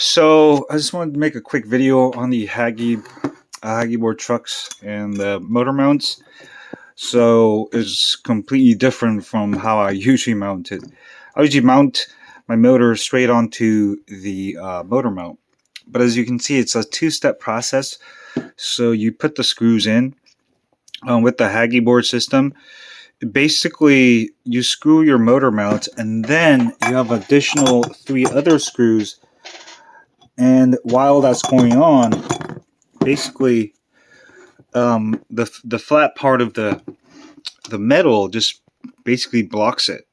So I just wanted to make a quick video on the Haggyboard trucks and the motor mounts. So it's completely different from how I usually mount it. I usually mount my motor straight onto the motor mount, but as you can see, it's a two-step process. So you put the screws in with the Haggyboard system. Basically, you screw your motor mount, and then you have additional 3 other screws. And while that's going on, basically, the flat part of the metal just basically blocks it.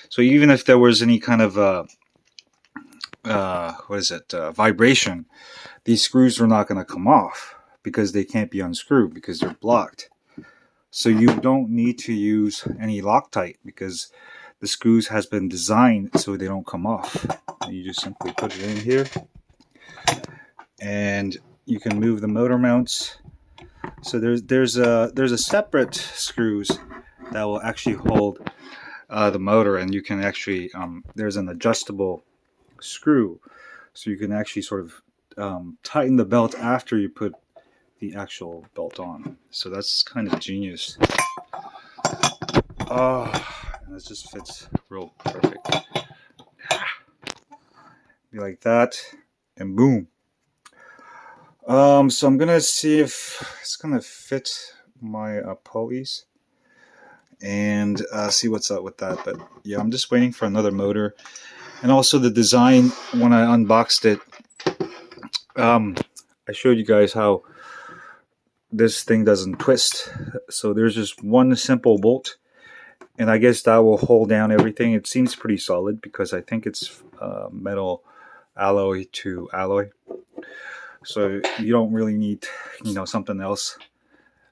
So even if there was any kind of vibration, these screws are not going to come off because they can't be unscrewed because they're blocked. So you don't need to use any Loctite because the screws has been designed so they don't come off. You just simply put it in here, and you can move the motor mounts. So there's a separate screws that will actually hold the motor, and you can actually there's an adjustable screw, so you can actually sort of tighten the belt after you put the actual belt on. So that's kind of genius. And it just fits real perfect. Be like that, and boom. So I'm gonna see if it's gonna fit my pulleys and see what's up with that. But yeah, I'm just waiting for another motor. And also the design, when I unboxed it, I showed you guys how this thing doesn't twist. So there's just one simple bolt, and I guess that will hold down everything. It seems pretty solid because I think it's metal alloy to alloy. So you don't really need, something else.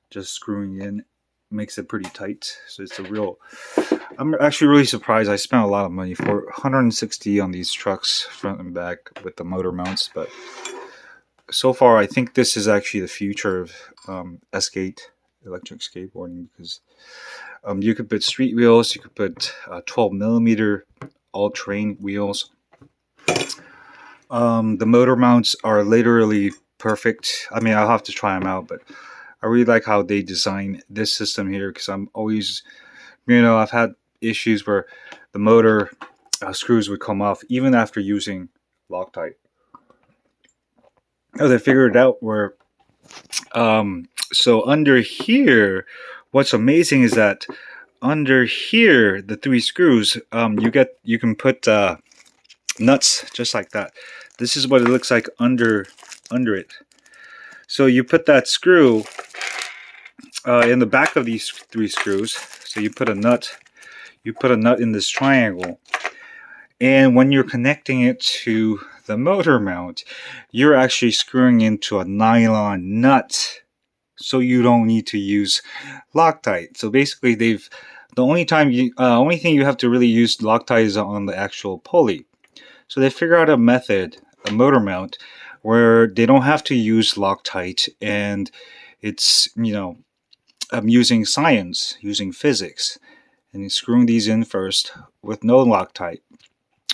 Just screwing in makes it pretty tight. So it's a real, I'm actually really surprised. I spent a lot of money for $160 on these trucks, front and back, with the motor mounts. But so far, I think this is actually the future of skate, electric skateboarding, because you could put street wheels, you could put 12mm all-terrain wheels. The motor mounts are literally perfect. I mean, I'll have to try them out, but I really like how they design this system here, because I'm always, I've had issues where the motor screws would come off even after using Loctite. Oh, they figured it out where, so under here, what's amazing is that under here, the 3 screws, you can put nuts just like that. This is what it looks like under it. So you put that screw in the back of these 3 screws. So you put a nut in this triangle, and when you're connecting it to the motor mount, you're actually screwing into a nylon nut, so you don't need to use Loctite. So basically, the only thing you have to really use Loctite is on the actual pulley. So they figure out a method, a motor mount, where they don't have to use Loctite, and it's, I'm using science, using physics, and screwing these in first with no Loctite.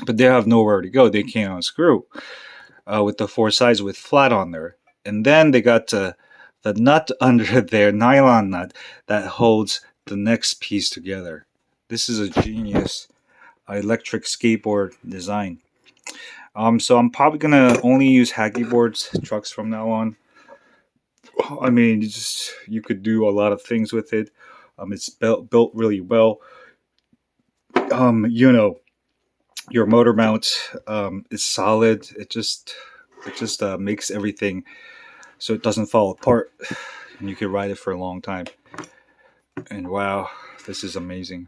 But they have nowhere to go. They can't unscrew with the 4 sides with flat on there. And then they got the nut under there, nylon nut, that holds the next piece together. This is a genius electric skateboard design. So I'm probably gonna only use Haggyboard's trucks from now on. I mean, you could do a lot of things with it. It's built really well. Your motor mount is solid. It just makes everything so it doesn't fall apart, and you can ride it for a long time. And wow, this is amazing.